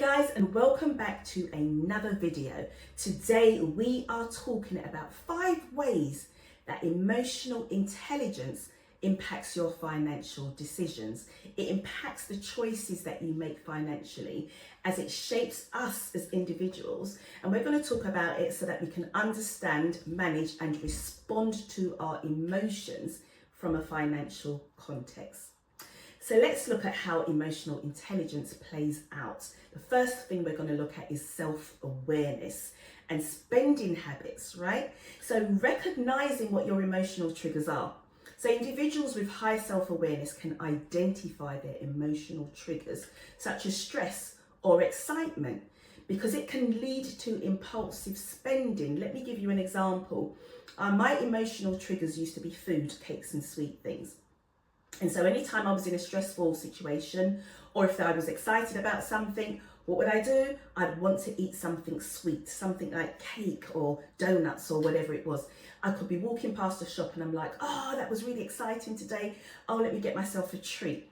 Guys, and welcome back to another video. Today we are talking about 5 ways that emotional intelligence impacts your financial decisions. It impacts the choices that you make financially as it shapes us as individuals, and we're going to talk about it so that we can understand, manage and respond to our emotions from a financial context. So let's look at how emotional intelligence plays out. The first thing we're going to look at is self-awareness and spending habits, right? So recognizing what your emotional triggers are. So individuals with high self-awareness can identify their emotional triggers, such as stress or excitement, because it can lead to impulsive spending. Let me give you an example. My emotional triggers used to be food, cakes and sweet things. And so anytime I was in a stressful situation, or if I was excited about something, what would I do? I'd want to eat something sweet, something like cake or donuts or whatever it was. I could be walking past a shop and I'm like, oh, that was really exciting today. Oh, let me get myself a treat.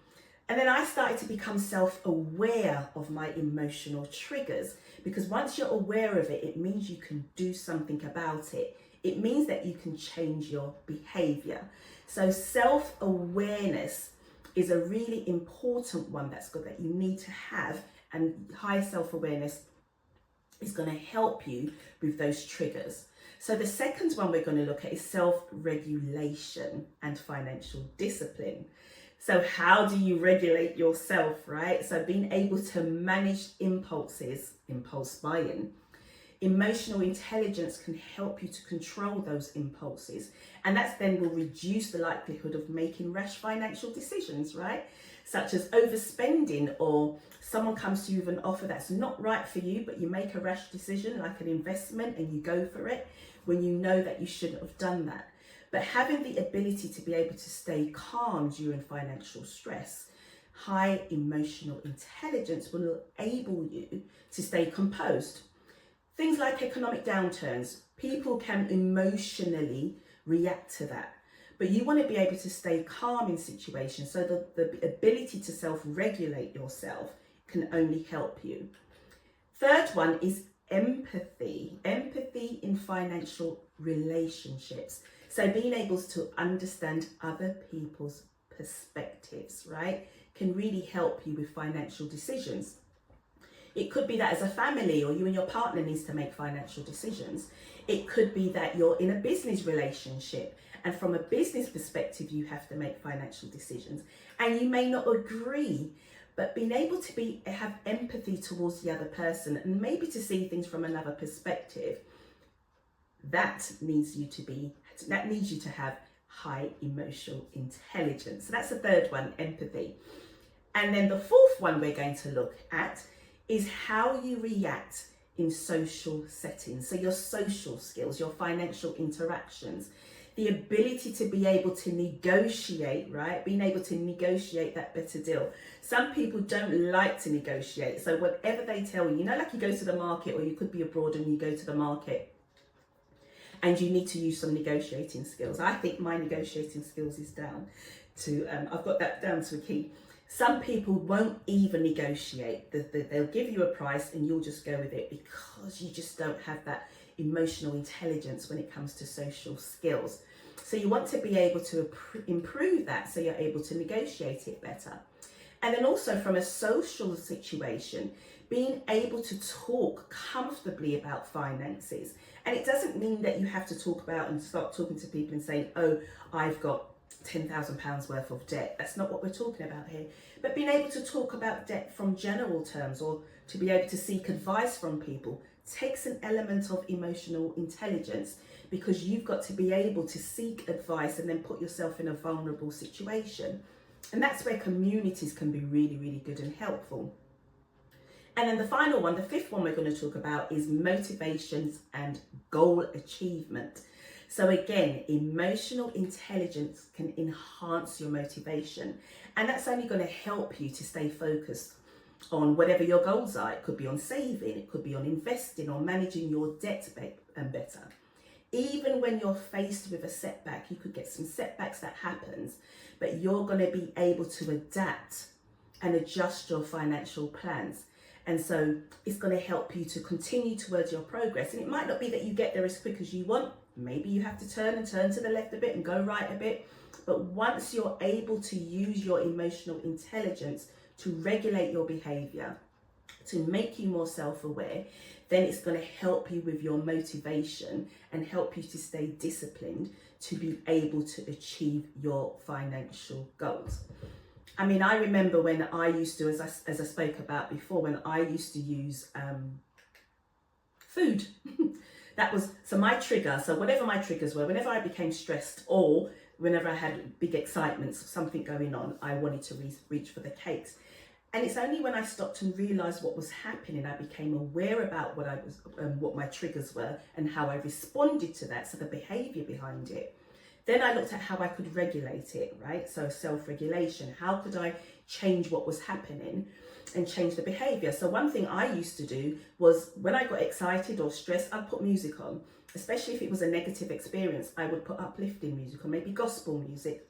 And then I started to become self-aware of my emotional triggers, because once you're aware of it, it means you can do something about it. It means that you can change your behavior. So self-awareness is a really important one that you need to have, and high self-awareness is going to help you with those triggers. So the second one we're going to look at is self-regulation and financial discipline. So how do you regulate yourself, right? So being able to manage impulses, impulse buying. Emotional intelligence can help you to control those impulses, and that then will reduce the likelihood of making rash financial decisions, right? Such as overspending, or someone comes to you with an offer that's not right for you, but you make a rash decision like an investment and you go for it when you know that you shouldn't have done that. But having the ability to be able to stay calm during financial stress, high emotional intelligence will enable you to stay composed. Things like economic downturns, people can emotionally react to that. But you want to be able to stay calm in situations, so the ability to self-regulate yourself can only help you. Third one is empathy. Empathy in financial relationships. So being able to understand other people's perspectives, right, can really help you with financial decisions. It could be that as a family, or you and your partner needs to make financial decisions. It could be that you're in a business relationship, and from a business perspective, you have to make financial decisions, and you may not agree, but being able to have empathy towards the other person and maybe to see things from another perspective, that needs you to have high emotional intelligence. So that's the third one, empathy. And then the fourth one we're going to look at is how you react in social settings. So your social skills, your financial interactions, the ability to be able to negotiate, right? Being able to negotiate that better deal. Some people don't like to negotiate. So whatever they tell you, like you go to the market, or you could be abroad and you go to the market and you need to use some negotiating skills. I think my negotiating skills is down to, I've got that down to a key. Some people won't even negotiate. They'll give you a price and you'll just go with it, because you just don't have that emotional intelligence when it comes to social skills. So you want to be able to improve that, so you're able to negotiate it better. And then also from a social situation, being able to talk comfortably about finances. And it doesn't mean that you have to talk about and start talking to people and saying, oh, I've got £10,000 worth of debt. That's not what we're talking about here. But being able to talk about debt from general terms, or to be able to seek advice from people, takes an element of emotional intelligence, because you've got to be able to seek advice and then put yourself in a vulnerable situation. And that's where communities can be really, really good and helpful. And then the final one, the fifth one we're going to talk about, is motivations and goal achievement. So again, emotional intelligence can enhance your motivation, and that's only going to help you to stay focused on whatever your goals are. It could be on saving, it could be on investing, or managing your debt better. Even when you're faced with a setback, you could get some setbacks that happens, but you're going to be able to adapt and adjust your financial plans. And so it's going to help you to continue towards your progress. And it might not be that you get there as quick as you want. Maybe you have to turn to the left a bit and go right a bit. But once you're able to use your emotional intelligence to regulate your behavior, to make you more self-aware, then it's going to help you with your motivation and help you to stay disciplined to be able to achieve your financial goals. I mean, I remember when I used to, as I spoke about before, when I used to use food. That was, so my trigger, so whatever my triggers were, whenever I became stressed or whenever I had big excitements, something going on, I wanted to reach for the cakes. And it's only when I stopped and realised what was happening, I became aware about what my triggers were and how I responded to that, so the behaviour behind it. Then I looked at how I could regulate it, right? So self-regulation, how could I change what was happening and change the behaviour? So one thing I used to do was when I got excited or stressed, I'd put music on, especially if it was a negative experience. I would put uplifting music or maybe gospel music.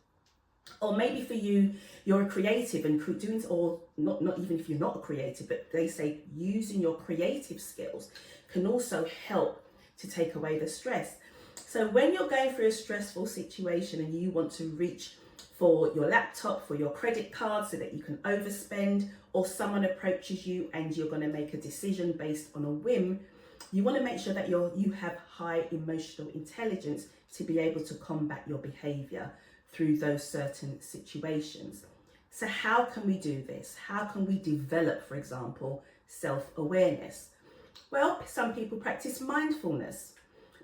Or maybe for you, you're a creative and doing, or not even if you're not a creative, but they say using your creative skills can also help to take away the stress. So when you're going through a stressful situation and you want to reach for your laptop, for your credit card so that you can overspend, or someone approaches you and you're going to make a decision based on a whim, you want to make sure that you have high emotional intelligence to be able to combat your behavior through those certain situations. So how can we do this? How can we develop, for example, self-awareness? Well, some people practice mindfulness,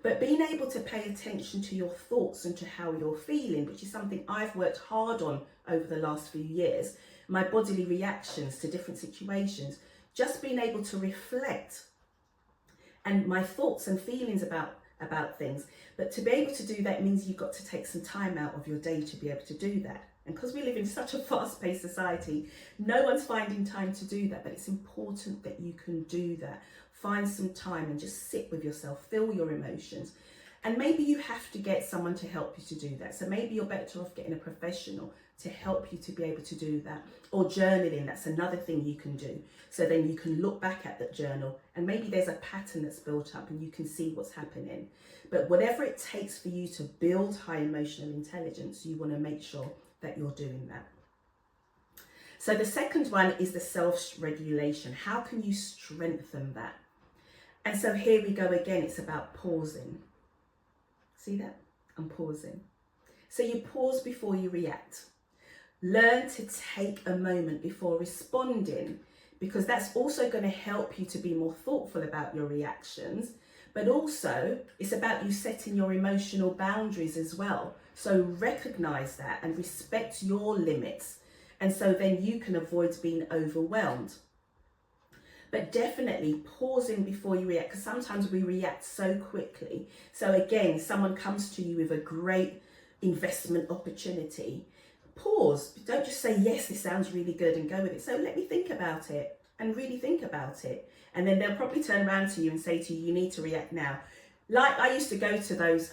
but being able to pay attention to your thoughts and to how you're feeling, which is something I've worked hard on over the last few years, my bodily reactions to different situations, just being able to reflect and my thoughts and feelings about things. But to be able to do that means you've got to take some time out of your day to be able to do that. And because we live in such a fast-paced society, no one's finding time to do that, but it's important that you can do that. Find some time and just sit with yourself, feel your emotions. And maybe you have to get someone to help you to do that. So maybe you're better off getting a professional to help you to be able to do that. Or journaling, that's another thing you can do. So then you can look back at that journal and maybe there's a pattern that's built up and you can see what's happening. But whatever it takes for you to build high emotional intelligence, you want to make sure that you're doing that. So the second one is the self-regulation. How can you strengthen that? And so here we go again, it's about pausing. See that? I'm pausing. So you pause before you react. Learn to take a moment before responding, because that's also going to help you to be more thoughtful about your reactions. But also it's about you setting your emotional boundaries as well. So recognize that and respect your limits. And so then you can avoid being overwhelmed. But definitely pausing before you react, because sometimes we react so quickly. So again, someone comes to you with a great investment opportunity. Pause. Don't just say, yes, this sounds really good and go with it. So let me think about it and really think about it. And then they'll probably turn around to you and say to you, you need to react now. Like I used to go to those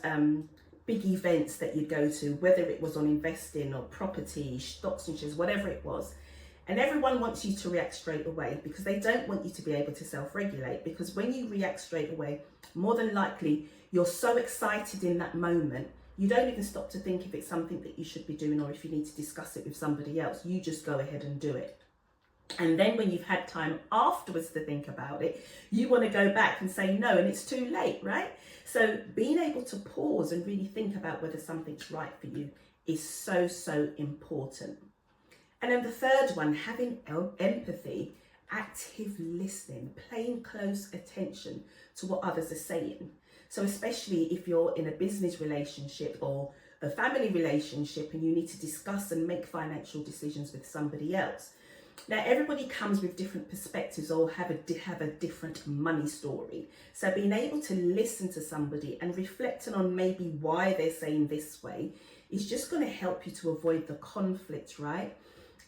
big events that you'd go to, whether it was on investing or property, stocks and shares, whatever it was. And everyone wants you to react straight away because they don't want you to be able to self-regulate, because when you react straight away, more than likely, you're so excited in that moment, you don't even stop to think if it's something that you should be doing or if you need to discuss it with somebody else. You just go ahead and do it. And then when you've had time afterwards to think about it, you want to go back and say no, and it's too late, right? So being able to pause and really think about whether something's right for you is so, so important. And then the third one, having empathy, active listening, paying close attention to what others are saying. So especially if you're in a business relationship or a family relationship and you need to discuss and make financial decisions with somebody else. Now, everybody comes with different perspectives or have a different money story. So being able to listen to somebody and reflecting on maybe why they're saying this way is just going to help you to avoid the conflict, right?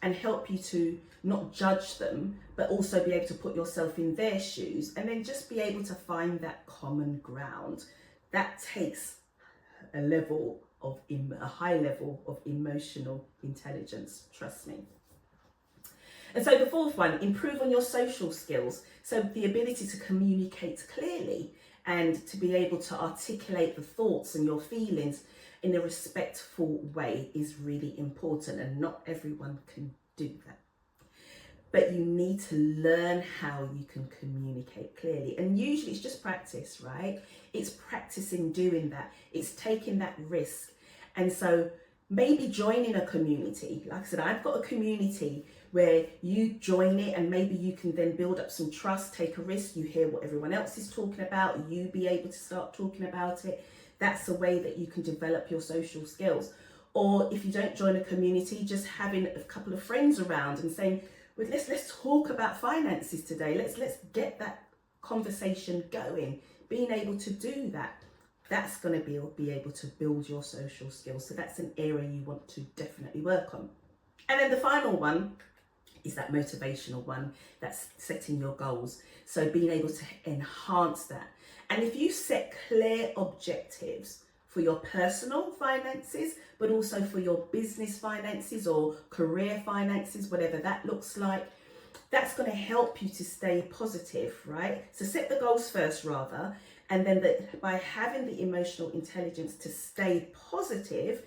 And help you to not judge them, but also be able to put yourself in their shoes and then just be able to find that common ground. That takes a high level of emotional intelligence, trust me. And so the fourth one, improve on your social skills. So the ability to communicate clearly and to be able to articulate the thoughts and your feelings in a respectful way is really important, and not everyone can do that. But you need to learn how you can communicate clearly. And usually it's just practice, right? It's practicing doing that. It's taking that risk. And so maybe joining a community. Like I said, I've got a community where you join it, and maybe you can then build up some trust, take a risk, you hear what everyone else is talking about, you be able to start talking about it. That's a way that you can develop your social skills. Or if you don't join a community, just having a couple of friends around and saying, well, let's talk about finances today. Let's get that conversation going. Being able to do that, that's going to be able to build your social skills. So that's an area you want to definitely work on. And then the final one is that motivational one, that's setting your goals. So being able to enhance that. And if you set clear objectives for your personal finances, but also for your business finances or career finances, whatever that looks like, that's going to help you to stay positive, right? So set the goals first rather, and then by having the emotional intelligence to stay positive,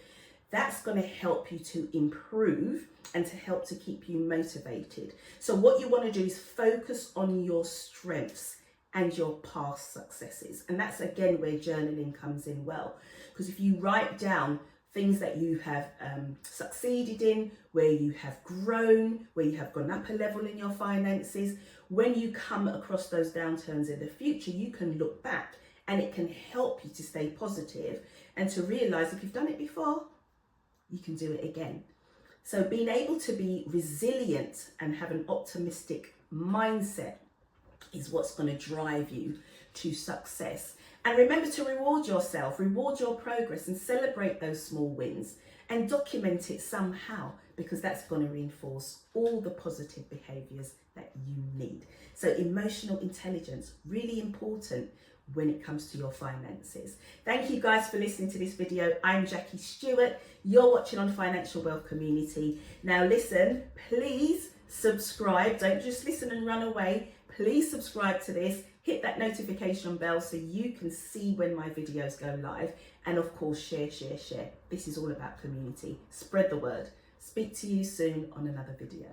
that's going to help you to improve and to help to keep you motivated. So what you want to do is focus on your strengths and your past successes. And that's again where journaling comes in well. Because if you write down things that you have succeeded in, where you have grown, where you have gone up a level in your finances, when you come across those downturns in the future, you can look back and it can help you to stay positive and to realize if you've done it before, you can do it again. So being able to be resilient and have an optimistic mindset is what's going to drive you to success. And remember to reward yourself, reward your progress, and celebrate those small wins and document it somehow, because that's going to reinforce all the positive behaviors that you need. So emotional intelligence, really important when it comes to your finances. Thank you guys for listening to this video. I'm Jackie Stewart. You're watching on Financial Wealth Community. Now listen, please subscribe. Don't just listen and run away. Please subscribe to this. Hit that notification bell so you can see when my videos go live. And of course, share. This is all about community. Spread the word. Speak to you soon on another video.